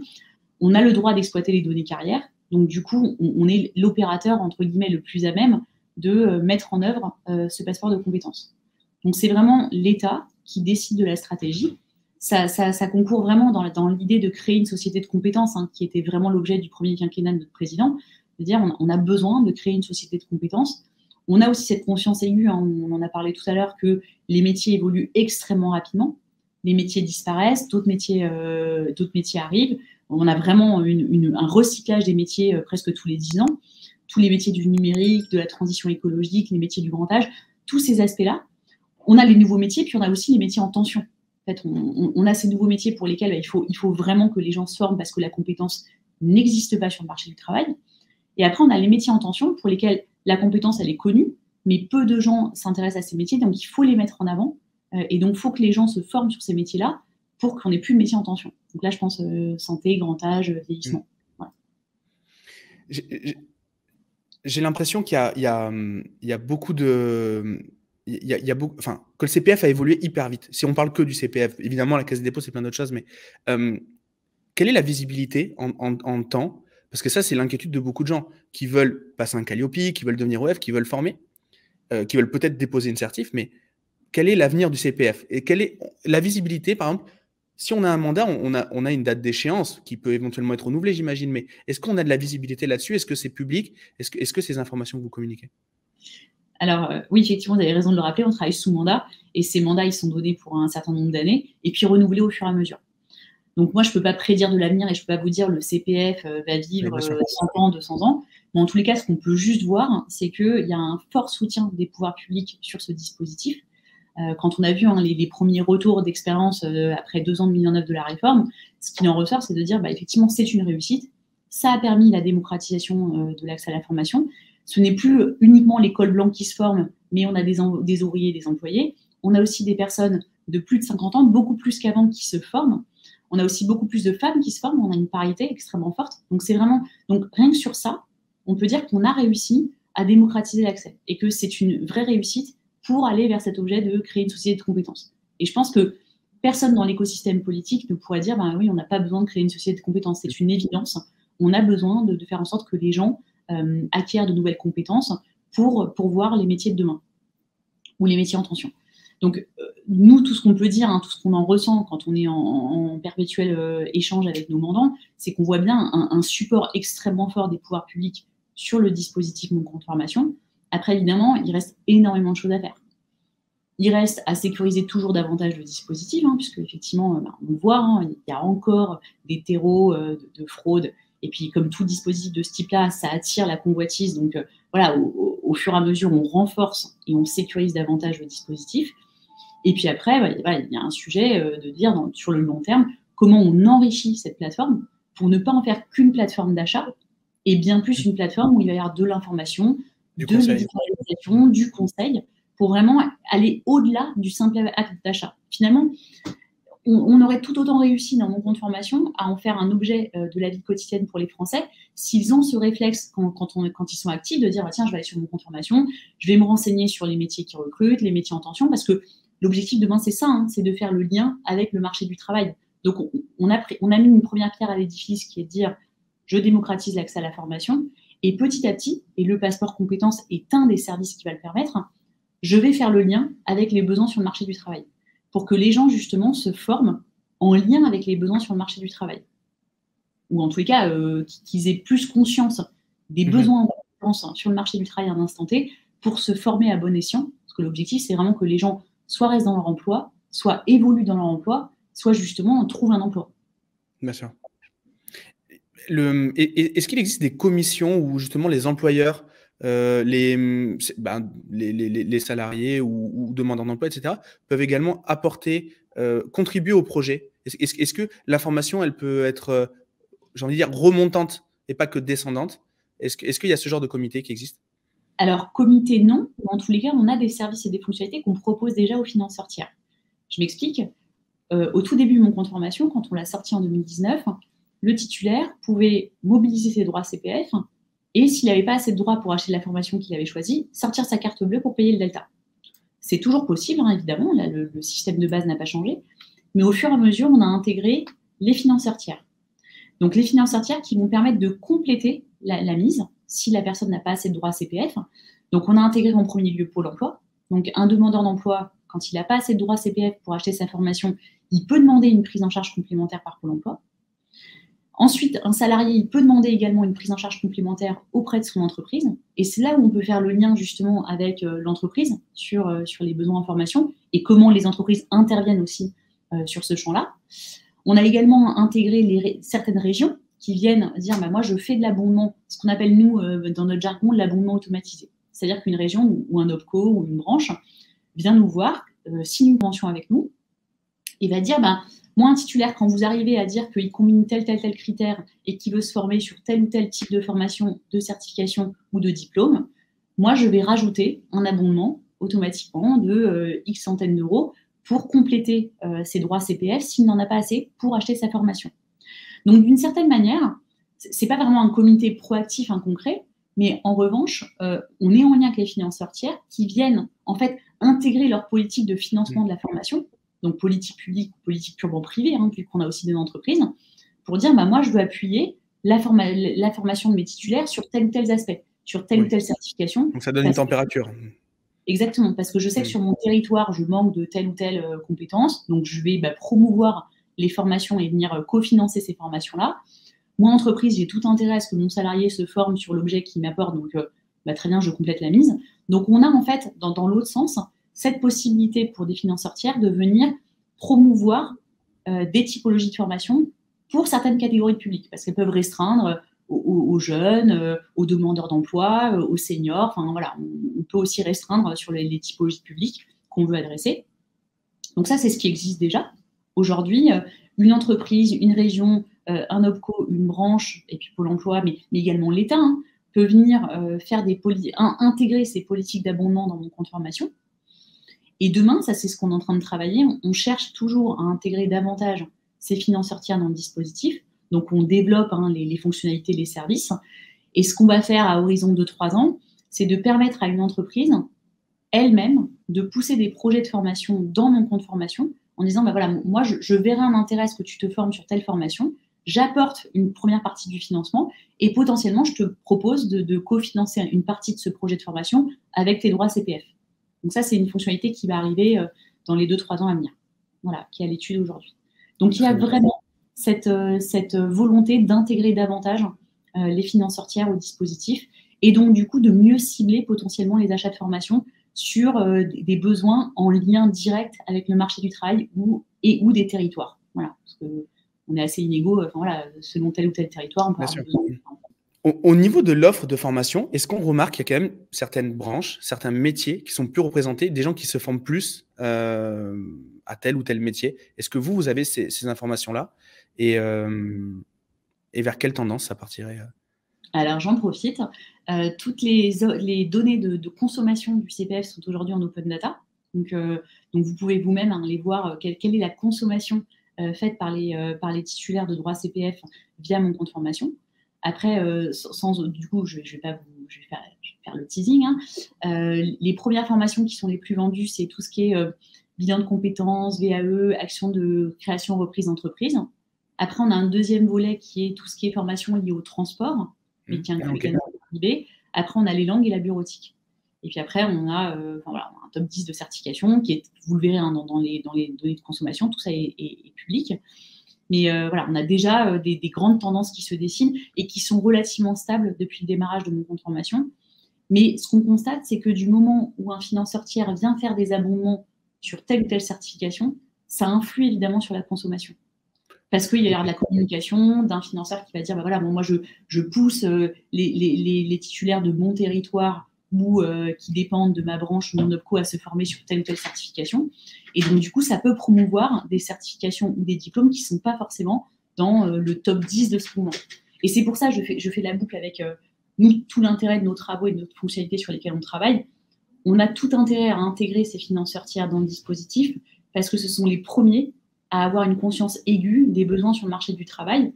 on a le droit d'exploiter les données carrière, donc du coup, on est l'opérateur, entre guillemets, le plus à même de mettre en œuvre ce passeport de compétences. Donc c'est vraiment l'État qui décide de la stratégie. Ça concourt vraiment dans l'idée de créer une société de compétences, qui était vraiment l'objet du premier quinquennat de notre président, de dire on a besoin de créer une société de compétences. On a aussi cette conscience aiguë, on en a parlé tout à l'heure, que les métiers évoluent extrêmement rapidement. Les métiers disparaissent, d'autres métiers arrivent. On a vraiment un recyclage des métiers presque tous les 10 ans. Tous les métiers du numérique, de la transition écologique, les métiers du grand âge, tous ces aspects-là. On a les nouveaux métiers, puis on a aussi les métiers en tension. En fait, on a ces nouveaux métiers pour lesquels il faut vraiment que les gens se forment parce que la compétence n'existe pas sur le marché du travail. Et après, on a les métiers en tension pour lesquels la compétence, elle est connue, mais peu de gens s'intéressent à ces métiers, donc il faut les mettre en avant. Et donc, il faut que les gens se forment sur ces métiers-là pour qu'on n'ait plus de métiers en tension. Donc là, je pense santé, grand âge, vieillissement. Voilà. J'ai l'impression qu'il y a beaucoup de... que le CPF a évolué hyper vite. Si on parle que du CPF, évidemment, la Caisse des dépôts, c'est plein d'autres choses, mais quelle est la visibilité en temps? Parce que ça, c'est l'inquiétude de beaucoup de gens qui veulent passer un Calliope, qui veulent devenir OF, qui veulent former, qui veulent peut-être déposer une certif, mais quel est l'avenir du CPF? Et quelle est la visibilité, par exemple, si on a un mandat, on a une date d'échéance qui peut éventuellement être renouvelée, j'imagine, mais est-ce qu'on a de la visibilité là-dessus? Est-ce que c'est public? Est-ce que ces informations que vous communiquez? Alors, oui, effectivement, vous avez raison de le rappeler, on travaille sous mandat, et ces mandats, ils sont donnés pour un certain nombre d'années, et puis renouvelés au fur et à mesure. Donc moi, je ne peux pas prédire de l'avenir et je ne peux pas vous dire le CPF va vivre 100 ans, 200 ans. Mais en tous les cas, ce qu'on peut juste voir, c'est qu'il y a un fort soutien des pouvoirs publics sur ce dispositif. Quand on a vu les premiers retours d'expérience après 2 ans de mise en œuvre de la réforme, ce qui en ressort, c'est de dire effectivement, c'est une réussite. Ça a permis la démocratisation de l'accès à la formation. Ce n'est plus uniquement les cols blancs qui se forment, mais on a des ouvriers, des employés. On a aussi des personnes de plus de 50 ans, beaucoup plus qu'avant, qui se forment. On a aussi beaucoup plus de femmes qui se forment, on a une parité extrêmement forte. Donc rien que sur ça, on peut dire qu'on a réussi à démocratiser l'accès et que c'est une vraie réussite pour aller vers cet objet de créer une société de compétences. Et je pense que personne dans l'écosystème politique ne pourrait dire oui, on n'a pas besoin de créer une société de compétences. C'est une évidence. On a besoin de faire en sorte que les gens acquièrent de nouvelles compétences pour voir les métiers de demain ou les métiers en tension. Donc, nous, tout ce qu'on peut dire, tout ce qu'on en ressent quand on est en perpétuel échange avec nos mandants, c'est qu'on voit bien un support extrêmement fort des pouvoirs publics sur le dispositif Mon Compte Formation. Après, évidemment, il reste énormément de choses à faire. Il reste à sécuriser toujours davantage le dispositif, puisque effectivement, on voit, il y a encore des terreaux de fraude. Et puis, comme tout dispositif de ce type-là, ça attire la convoitise. Donc, voilà, au fur et à mesure, on renforce et on sécurise davantage le dispositif. Et puis après, il y a un sujet de dire sur le long terme, comment on enrichit cette plateforme pour ne pas en faire qu'une plateforme d'achat, et bien plus une plateforme où il va y avoir de l'information, de l'éditorialisation, du conseil, pour vraiment aller au-delà du simple acte d'achat. Finalement, on aurait tout autant réussi dans mon compte formation à en faire un objet de la vie quotidienne pour les Français s'ils ont ce réflexe quand ils sont actifs de dire tiens, je vais aller sur mon compte formation, je vais me renseigner sur les métiers qui recrutent, les métiers en tension, parce que l'objectif demain c'est ça, hein, c'est de faire le lien avec le marché du travail. Donc on a mis une première pierre à l'édifice qui est de dire je démocratise l'accès à la formation et petit à petit, et le passeport compétences est un des services qui va le permettre, je vais faire le lien avec les besoins sur le marché du travail, pour que les gens, justement, se forment en lien avec les besoins sur le marché du travail. Ou en tous les cas, qu'ils aient plus conscience des besoins sur le marché du travail à un instant T pour se former à bon escient. Parce que l'objectif, c'est vraiment que les gens soit restent dans leur emploi, soit évoluent dans leur emploi, soit justement trouvent un emploi. Bien sûr. Est-ce qu'il existe des commissions où justement les employeurs, les salariés ou demandeurs d'emploi, etc., peuvent également apporter, contribuer au projet? Est-ce que l'information, elle peut être, j'ai envie de dire, remontante et pas que descendante? Est-ce qu'il y a ce genre de comité qui existe? Alors, comité, non. En tous les cas, on a des services et des fonctionnalités qu'on propose déjà aux financeurs tiers. Je m'explique. Au tout début de mon compte formation, quand on l'a sorti en 2019, le titulaire pouvait mobiliser ses droits CPF et s'il n'avait pas assez de droits pour acheter la formation qu'il avait choisie, sortir sa carte bleue pour payer le delta. C'est toujours possible, hein, évidemment, là, le système de base n'a pas changé, mais au fur et à mesure, on a intégré les financeurs tiers. Donc les financeurs tiers qui vont permettre de compléter la mise si la personne n'a pas assez de droits CPF. Donc on a intégré en premier lieu Pôle emploi. Donc un demandeur d'emploi, quand il n'a pas assez de droits CPF pour acheter sa formation, il peut demander une prise en charge complémentaire par Pôle emploi. Ensuite, un salarié, il peut demander également une prise en charge complémentaire auprès de son entreprise. Et c'est là où on peut faire le lien justement avec l'entreprise sur les besoins en formation et comment les entreprises interviennent aussi sur ce champ-là. On a également intégré certaines régions qui viennent dire moi, je fais de l'abondement, ce qu'on appelle, nous, dans notre jargon, de l'abondement automatisé. C'est-à-dire qu'une région ou un OPCO ou une branche vient nous voir, signe une convention avec nous et va dire moi, un titulaire, quand vous arrivez à dire qu'il combine tel critère et qu'il veut se former sur tel ou tel type de formation, de certification ou de diplôme, moi, je vais rajouter un abondement automatiquement de X centaines d'euros pour compléter ses droits CPF s'il n'en a pas assez pour acheter sa formation. Donc, d'une certaine manière, ce n'est pas vraiment un comité proactif, concret, mais en revanche, on est en lien avec les financeurs tiers qui viennent en fait intégrer leur politique de financement de la formation, donc politique publique, politique purement privée, vu qu'on a aussi des entreprises, pour dire moi, je veux appuyer la formation de mes titulaires sur tel ou tel aspect, sur telle ou telle certification. Donc, ça donne une température. Exactement, parce que je sais que sur mon territoire, je manque de telle ou telle compétence, donc je vais promouvoir les formations et venir cofinancer ces formations-là. Moi, entreprise, j'ai tout intérêt à ce que mon salarié se forme sur l'objet qui m'apporte, donc très bien, je complète la mise. Donc, on a en fait, dans l'autre sens, cette possibilité pour des financeurs tiers de venir promouvoir des typologies de formation pour certaines catégories de publics, parce qu'elles peuvent restreindre aux jeunes, aux demandeurs d'emploi, aux seniors. Enfin, voilà, on peut aussi restreindre sur les typologies de publics qu'on veut adresser. Donc ça, c'est ce qui existe déjà. Aujourd'hui, une entreprise, une région, un OPCO, une branche, et puis Pôle emploi, mais également l'État, peut venir faire intégrer ces politiques d'abondement dans mon compte formation. Et demain, ça c'est ce qu'on est en train de travailler, on cherche toujours à intégrer davantage ces financeurs tiers dans le dispositif. Donc on développe les fonctionnalités, les services. Et ce qu'on va faire à horizon de 3 ans, c'est de permettre à une entreprise elle-même de pousser des projets de formation dans mon compte formation en disant voilà, moi je verrai un intérêt à ce que tu te formes sur telle formation, j'apporte une première partie du financement et potentiellement je te propose de cofinancer une partie de ce projet de formation avec tes droits CPF. Donc ça, c'est une fonctionnalité qui va arriver dans les 2-3 ans à venir, voilà, qui est à l'étude aujourd'hui. Donc il y a vraiment cette volonté d'intégrer davantage les financeurs tiers au dispositif et donc du coup de mieux cibler potentiellement les achats de formation sur des besoins en lien direct avec le marché du travail ou des territoires. Voilà, parce qu'on est assez inégaux, selon tel ou tel territoire. On peut avoir besoin. Au niveau de l'offre de formation, est-ce qu'on remarque qu'il y a quand même certaines branches, certains métiers qui sont plus représentés, des gens qui se forment plus à tel ou tel métier? Est-ce que vous avez ces informations-là et vers quelle tendance ça partirait? Alors, j'en profite. Toutes les données de consommation du CPF sont aujourd'hui en open data. Donc, vous pouvez vous-même aller voir quelle est la consommation faite par les titulaires de droits CPF via mon compte formation. Après, du coup, je vais faire le teasing, hein. Les premières formations qui sont les plus vendues, c'est tout ce qui est bilan de compétences, VAE, action de création reprise d'entreprise. Après, on a un deuxième volet qui est tout ce qui est formation liée au transport, mais qui inclut également le PIB. Après, on a les langues et la bureautique. Et puis après, on a un top 10 de certification qui est, vous le verrez hein, dans les données de consommation, tout ça est public. Mais on a déjà des grandes tendances qui se dessinent et qui sont relativement stables depuis le démarrage de mon compte formation. Mais ce qu'on constate, c'est que du moment où un financeur tiers vient faire des abondements sur telle ou telle certification, ça influe évidemment sur la consommation. Parce qu'il y a de la communication d'un financeur qui va dire, moi je pousse les titulaires de mon territoire ou qui dépendent de ma branche, mon OPCO, à se former sur telle ou telle certification. Et donc, du coup, ça peut promouvoir des certifications ou des diplômes qui ne sont pas forcément dans le top 10 de ce moment. Et c'est pour ça que je fais la boucle avec nous, tout l'intérêt de nos travaux et de notre fonctionnalité sur lesquelles on travaille. On a tout intérêt à intégrer ces financeurs tiers dans le dispositif parce que ce sont les premiers à avoir une conscience aiguë des besoins sur le marché du travail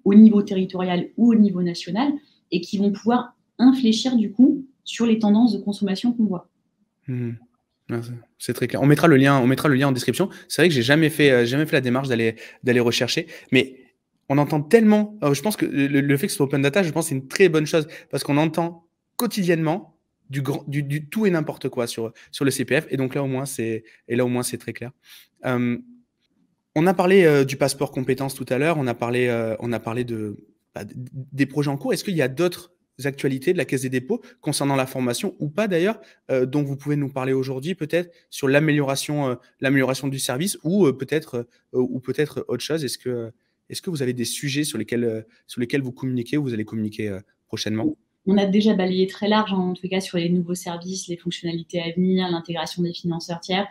au niveau territorial ou au niveau national et qui vont pouvoir infléchir du coup sur les tendances de consommation qu'on voit. C'est très clair. On mettra le lien en description. C'est vrai que j'ai jamais fait la démarche d'aller rechercher, mais on entend tellement. Je pense que le fait que ce soit open data, je pense que c'est une très bonne chose parce qu'on entend quotidiennement du tout et n'importe quoi sur le CPF. Et donc là au moins c'est très clair. On a parlé du passeport compétences tout à l'heure. On a parlé des projets en cours. Est-ce qu'il y a d'autres actualités de la Caisse des dépôts concernant la formation ou pas d'ailleurs, dont vous pouvez nous parler aujourd'hui peut-être sur l'amélioration du service ou peut-être autre chose. Est-ce que vous avez des sujets sur lesquels vous communiquez ou vous allez communiquer prochainement? On a déjà balayé très large, en tout cas sur les nouveaux services, les fonctionnalités à venir, l'intégration des financeurs tiers,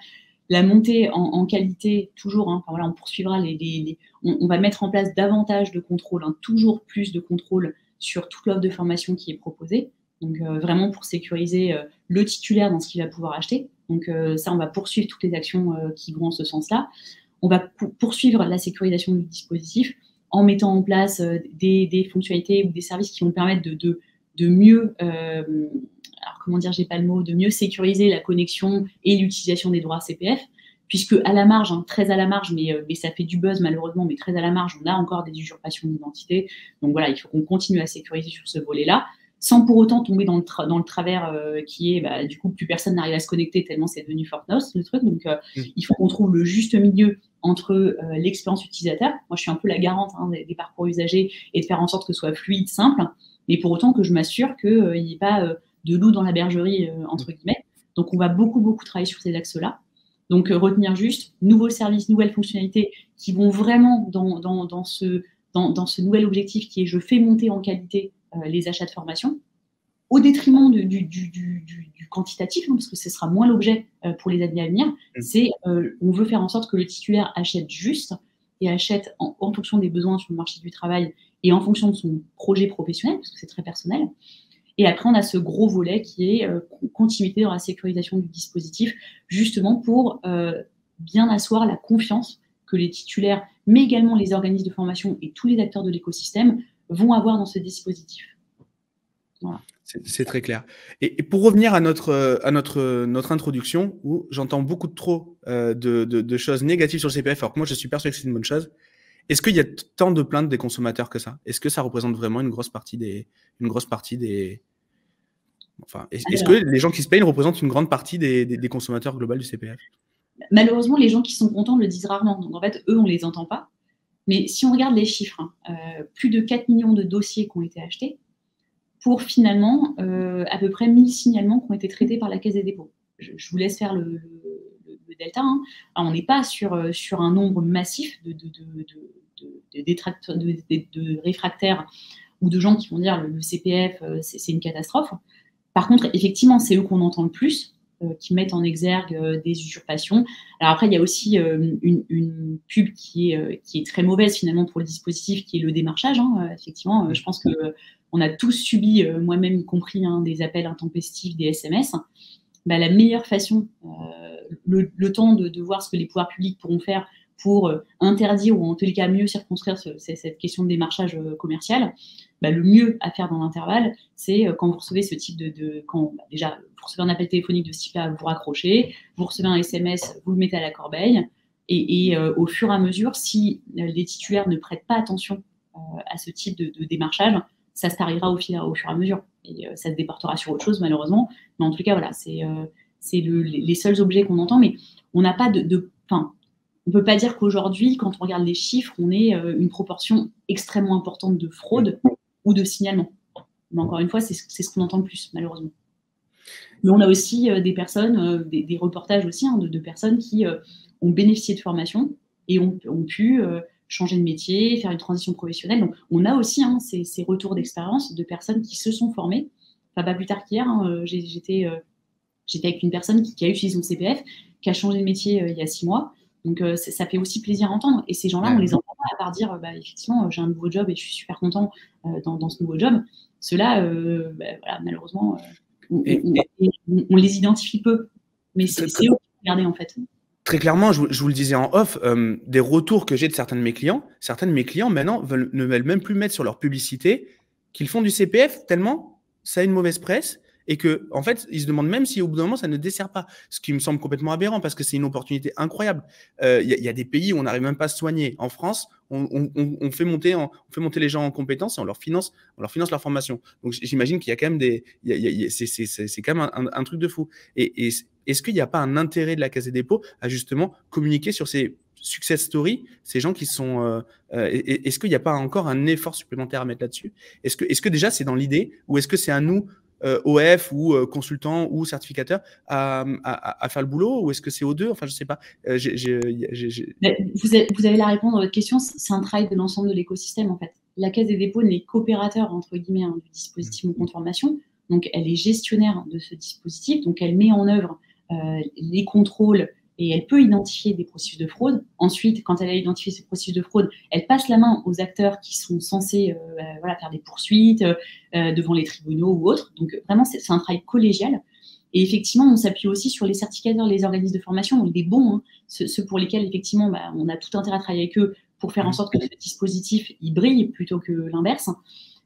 la montée en qualité toujours. Hein, on poursuivra on va mettre en place davantage de contrôles, toujours plus de contrôles sur toute l'offre de formation qui est proposée. Donc vraiment pour sécuriser le titulaire dans ce qu'il va pouvoir acheter. Donc ça, on va poursuivre toutes les actions qui vont en ce sens-là. On va poursuivre la sécurisation du dispositif en mettant en place des fonctionnalités ou des services qui vont permettre de mieux, de mieux sécuriser la connexion et l'utilisation des droits CPF, puisque à la marge, très à la marge, mais ça fait du buzz malheureusement, mais très à la marge, on a encore des usurpations d'identité. Donc voilà, il faut qu'on continue à sécuriser sur ce volet-là, sans pour autant tomber dans le travers qui est, du coup, plus personne n'arrive à se connecter tellement c'est devenu Fortnos, le truc. Donc il faut qu'on trouve le juste milieu entre l'expérience utilisateur. Moi, je suis un peu la garante des parcours usagers et de faire en sorte que ce soit fluide, simple, mais pour autant que je m'assure qu'il n'y ait pas de loup dans la bergerie, entre guillemets. Donc, on va beaucoup travailler sur ces axes-là. Donc, retenir juste, nouveaux services, nouvelles fonctionnalités qui vont vraiment dans ce nouvel objectif qui est je fais monter en qualité les achats de formation, au détriment du quantitatif, parce que ce sera moins l'objet pour les années à venir. C'est on veut faire en sorte que le titulaire achète juste et achète en fonction des besoins sur le marché du travail et en fonction de son projet professionnel, parce que c'est très personnel. Et après, on a ce gros volet qui est continuité dans la sécurisation du dispositif, justement pour bien asseoir la confiance que les titulaires, mais également les organismes de formation et tous les acteurs de l'écosystème vont avoir dans ce dispositif. Voilà. C'est très clair. Et pour revenir à notre introduction, où j'entends beaucoup trop de choses négatives sur le CPF, alors que moi, je suis persuadé que c'est une bonne chose. Est-ce qu'il y a tant de plaintes des consommateurs que ça? Est-ce que ça représente vraiment une grosse partie des... Enfin, est-ce que les gens qui se payent représentent une grande partie des consommateurs globaux du CPF? Malheureusement, les gens qui sont contents le disent rarement. Donc, en fait, eux, on ne les entend pas. Mais si on regarde les chiffres, plus de 4 millions de dossiers qui ont été achetés pour finalement à peu près 1000 signalements qui ont été traités par la Caisse des dépôts. Je vous laisse faire le delta. Alors, on n'est pas sur un nombre massif de réfractaires ou de gens qui vont dire le CPF, c'est une catastrophe. Par contre, effectivement, c'est eux qu'on entend le plus, qui mettent en exergue des usurpations. Alors après, il y a aussi une pub qui est très mauvaise finalement pour le dispositif, qui est le démarchage. Effectivement, je pense qu'on a tous subi, moi-même y compris, des appels intempestifs, des SMS. La meilleure façon, le temps de voir ce que les pouvoirs publics pourront faire pour interdire ou en tous les cas mieux circonscrire cette question de démarchage commercial, le mieux à faire dans l'intervalle, c'est quand vous recevez ce type déjà, vous recevez un appel téléphonique de ce type-là, vous raccrochez, vous recevez un SMS, vous le mettez à la corbeille, et au fur et à mesure, si les titulaires ne prêtent pas attention à ce type de démarchage, ça se tarira au fur et à mesure. Et ça se déportera sur autre chose, malheureusement. Mais en tout cas, voilà, c'est les seuls objets qu'on entend. Mais on n'a pas on ne peut pas dire qu'aujourd'hui, quand on regarde les chiffres, on ait une proportion extrêmement importante de fraude ou de signalement. Mais encore une fois, c'est ce qu'on entend le plus, malheureusement. Mais on a aussi des personnes, des reportages aussi, de personnes qui ont bénéficié de formation et ont pu changer de métier, faire une transition professionnelle. Donc, on a aussi ces retours d'expérience de personnes qui se sont formées. Enfin, pas plus tard qu'hier, j'étais avec une personne qui a utilisé son CPF, qui a changé de métier il y a 6 mois. Donc, ça fait aussi plaisir à entendre. Et ces gens-là, on les entend pas à part dire, effectivement, j'ai un nouveau job et je suis super content dans ce nouveau job. Ceux-là, voilà, malheureusement, on les identifie peu. Mais c'est eux qui regardent, en fait. Très clairement, je vous le disais en off, des retours que j'ai de certains de mes clients maintenant ne veulent même plus mettre sur leur publicité qu'ils font du CPF tellement ça a une mauvaise presse. Et que, en fait, ils se demandent même si au bout d'un moment, ça ne dessert pas. Ce qui me semble complètement aberrant parce que c'est une opportunité incroyable. Y a des pays où on n'arrive même pas à se soigner. En France, on fait monter les gens en compétences et on leur finance leur formation. Donc, j'imagine qu'il y a quand même c'est quand même un truc de fou. Et est-ce qu'il n'y a pas un intérêt de la Caisse des dépôts à justement communiquer sur ces success stories, ces gens qui sont. Est-ce qu'il n'y a pas encore un effort supplémentaire à mettre là-dessus? Est-ce que déjà c'est dans l'idée ou est-ce que c'est à nous OF ou consultant ou certificateur à faire le boulot ou est-ce que c'est aux deux? Enfin, je sais pas. Vous avez la réponse à votre question. C'est un travail de l'ensemble de l'écosystème, en fait. La Caisse des dépôts n'est qu'opérateur, entre guillemets, du dispositif Mon Compte Formation. Donc, elle est gestionnaire de ce dispositif. Donc, elle met en œuvre les contrôles et elle peut identifier des processus de fraude. Ensuite, quand elle a identifié ces processus de fraude, elle passe la main aux acteurs qui sont censés faire des poursuites devant les tribunaux ou autres. Donc, vraiment, c'est un travail collégial. Et effectivement, on s'appuie aussi sur les certificateurs, les organismes de formation, des bons, ceux pour lesquels, effectivement, on a tout intérêt à travailler avec eux pour faire en sorte que ce dispositif, il brille plutôt que l'inverse.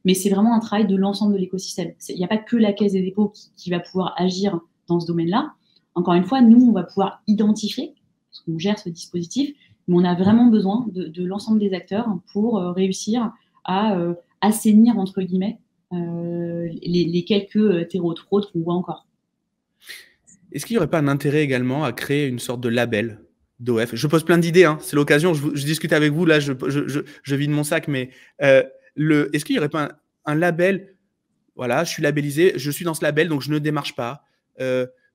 Mais c'est vraiment un travail de l'ensemble de l'écosystème. Il n'y a pas que la Caisse des dépôts qui va pouvoir agir dans ce domaine-là. Encore une fois, nous, on va pouvoir identifier, parce qu'on gère ce dispositif, mais on a vraiment besoin de l'ensemble des acteurs pour réussir à assainir, entre guillemets, les quelques terreaux de fraude qu'on voit encore. Est-ce qu'il n'y aurait pas un intérêt également à créer une sorte de label d'OF? Je pose plein d'idées, c'est l'occasion, je discute avec vous, là, je vide mon sac, mais est-ce qu'il n'y aurait pas un label, voilà, je suis labellisé, je suis dans ce label, donc je ne démarche pas.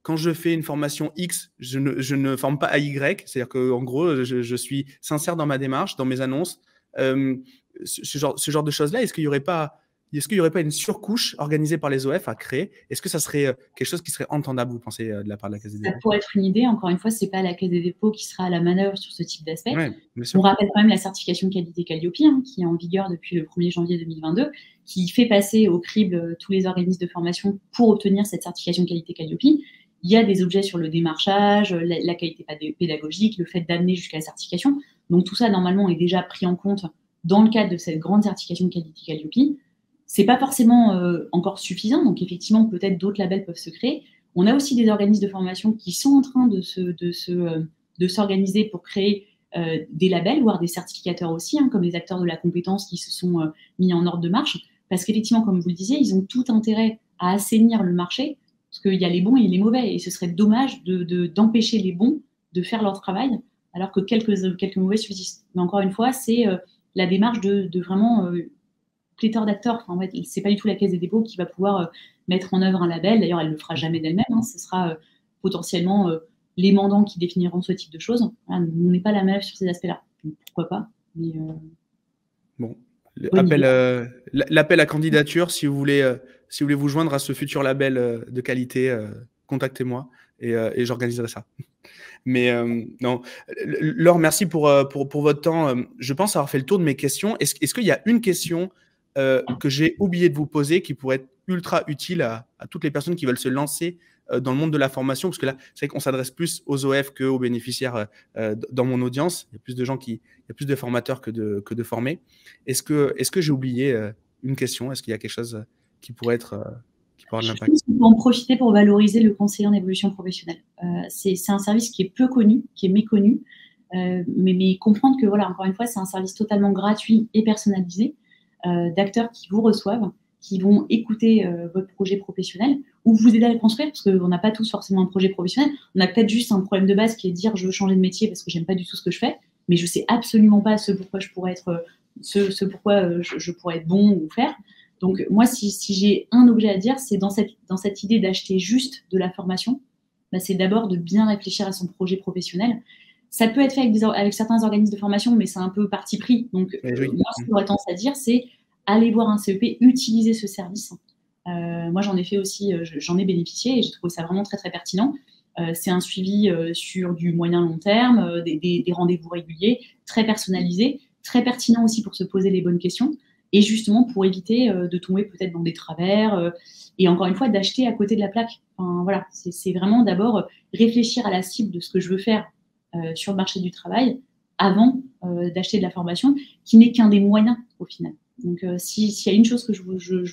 Quand je fais une formation X, je ne forme pas à Y, c'est-à-dire qu'en gros, je suis sincère dans ma démarche, dans mes annonces. Ce genre de choses-là, est-ce qu'il n'y aurait pas une surcouche organisée par les OF à créer? Est-ce que ça serait quelque chose qui serait entendable, vous pensez, de la part de la Caisse des dépôts? Ça pourrait être une idée. Encore une fois, ce n'est pas la Caisse des dépôts qui sera à la manœuvre sur ce type d'aspect. Ouais, on rappelle quand même la certification qualité Calliope, qui est en vigueur depuis le 1er janvier 2022, qui fait passer au crible tous les organismes de formation pour obtenir cette certification qualité Calliope. Il y a des objets sur le démarchage, la qualité pédagogique, le fait d'amener jusqu'à la certification. Donc tout ça, normalement, est déjà pris en compte dans le cadre de cette grande certification qualité Calliope. C'est pas forcément encore suffisant, donc effectivement, peut-être d'autres labels peuvent se créer. On a aussi des organismes de formation qui sont en train de s'organiser pour créer des labels, voire des certificateurs aussi, comme les acteurs de la compétence qui se sont mis en ordre de marche, parce qu'effectivement, comme vous le disiez, ils ont tout intérêt à assainir le marché, parce qu'il y a les bons et les mauvais, et ce serait dommage d'empêcher les bons de faire leur travail, alors que quelques mauvais subsistent. Mais encore une fois, c'est la démarche de vraiment pléthore d'acteurs. Enfin, en fait, c'est pas du tout la Caisse des dépôts qui va pouvoir mettre en œuvre un label. D'ailleurs, elle ne le fera jamais d'elle-même. Ce sera potentiellement les mandants qui définiront ce type de choses. Voilà, on n'est pas la même sur ces aspects-là. Donc, pourquoi pas? Mais, Bon, Bonne idée. L'appel à candidature, si vous voulez vous joindre à ce futur label de qualité, contactez-moi et j'organiserai ça. Mais non, Laure, merci pour votre temps. Je pense avoir fait le tour de mes questions. Est-ce qu'il y a une question que j'ai oublié de vous poser qui pourrait être ultra utile à toutes les personnes qui veulent se lancer dans le monde de la formation? Parce que là, c'est vrai qu'on s'adresse plus aux OF qu'aux bénéficiaires dans mon audience. Il y a plus de gens il y a plus de formateurs que de formés. Est-ce que j'ai oublié une question? Est-ce qu'il y a quelque chose qui pourrait avoir de Je l'impact? pense qu'on peut en profiter pour valoriser le conseiller en évolution professionnelle. C'est un service qui est peu connu, qui est méconnu, mais comprendre que, voilà, encore une fois, c'est un service totalement gratuit et personnalisé d'acteurs qui vous reçoivent, qui vont écouter votre projet professionnel ou vous aider à le construire, parce qu'on n'a pas tous forcément un projet professionnel. On a peut-être juste un problème de base qui est de dire je veux changer de métier parce que j'aime pas du tout ce que je fais, mais je sais absolument pas ce pourquoi je pourrais être, je pourrais être bon ou faire. Donc moi, si j'ai un objet à dire, c'est dans cette idée d'acheter juste de la formation, bah, c'est d'abord de bien réfléchir à son projet professionnel. Ça peut être fait avec certains organismes de formation, mais c'est un peu parti pris. Donc Oui. moi, ce que j'aurais tendance à dire, c'est aller voir un CEP, utiliser ce service. Moi, j'en ai fait aussi, j'en ai bénéficié et j'ai trouvé ça vraiment très, très pertinent. C'est un suivi sur du moyen-long terme, des rendez-vous réguliers, très personnalisés, très pertinent aussi pour se poser les bonnes questions et justement pour éviter de tomber peut-être dans des travers et encore une fois d'acheter à côté de la plaque. Enfin, voilà, c'est vraiment d'abord réfléchir à la cible de ce que je veux faire sur le marché du travail avant d'acheter de la formation qui n'est qu'un des moyens au final. Donc s'il y a une chose que je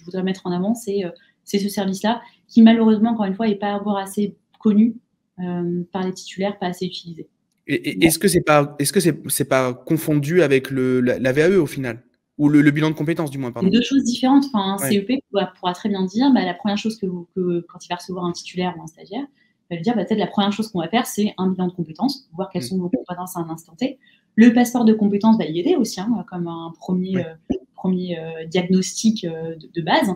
voudrais mettre en avant, c'est ce service-là qui malheureusement, encore une fois, n'est pas encore assez connu par les titulaires, pas assez utilisé. Et est-ce que c'est pas confondu avec la VAE au final? Ou le bilan de compétences, du moins, pardon. C'est deux choses différentes. Enfin, un Ouais. CEP pourra très bien dire, bah, la première chose quand il va recevoir un titulaire ou un stagiaire, il va lui dire, bah, peut-être la première chose qu'on va faire, c'est un bilan de compétences, voir quelles sont vos compétences à un instant T. Le passeport de compétences va y aider aussi, hein, comme un premier diagnostic de base.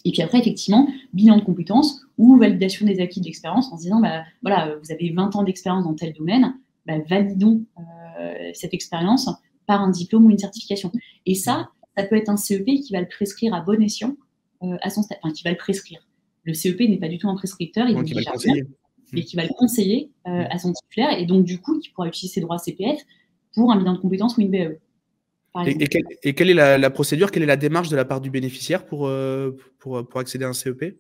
Et puis après, effectivement, bilan de compétences ou validation des acquis de l'expérience en se disant, bah, voilà, vous avez 20 ans d'expérience dans tel domaine, bah, validons cette expérience par un diplôme ou une certification. Et ça peut être un CEP qui va le prescrire à bon escient à son stade, enfin, qui va le prescrire. Le CEP n'est pas du tout un prescripteur, il Donc, il va le conseiller. mais qui va le conseiller à son titulaire et donc du coup, qui pourra utiliser ses droits CPF pour un bilan de compétences ou une VAE. Et quelle est la procédure, quelle est la démarche de la part du bénéficiaire pour accéder à un CEP?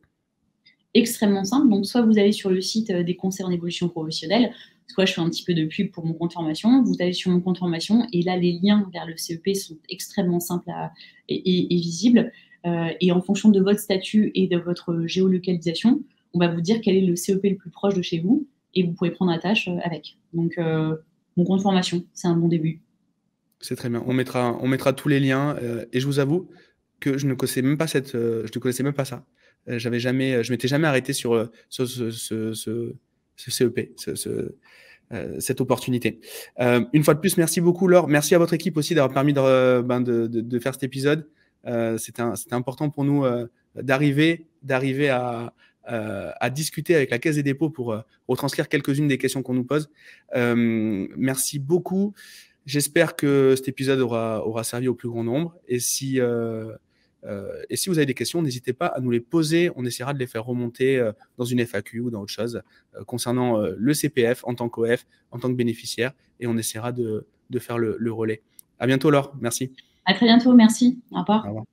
Extrêmement simple. Donc, soit vous allez sur le site des conseils en évolution professionnelle, soit je fais un petit peu de pub pour mon compte formation. Vous allez sur mon compte formation et là, les liens vers le CEP sont extrêmement simples et visibles. Et en fonction de votre statut et de votre géolocalisation, on va vous dire quel est le CEP le plus proche de chez vous et vous pouvez prendre la tâche avec. Donc, mon compte formation, c'est un bon début. C'est très bien. On mettra tous les liens. Et je vous avoue que je ne connaissais même pas ça. Je m'étais jamais arrêté sur ce CEP, cette opportunité. Une fois de plus, merci beaucoup, Laure. Merci à votre équipe aussi d'avoir permis de faire cet épisode. C'était important pour nous d'arriver à discuter avec la Caisse des dépôts pour retranscrire quelques-unes des questions qu'on nous pose. Merci beaucoup. J'espère que cet épisode aura servi au plus grand nombre. Et si vous avez des questions, n'hésitez pas à nous les poser. On essaiera de les faire remonter dans une FAQ ou dans autre chose concernant le CPF en tant qu'OF, en tant que bénéficiaire. Et on essaiera de faire le relais. À bientôt, Laure. Merci. À très bientôt. Merci. Au revoir. Au revoir.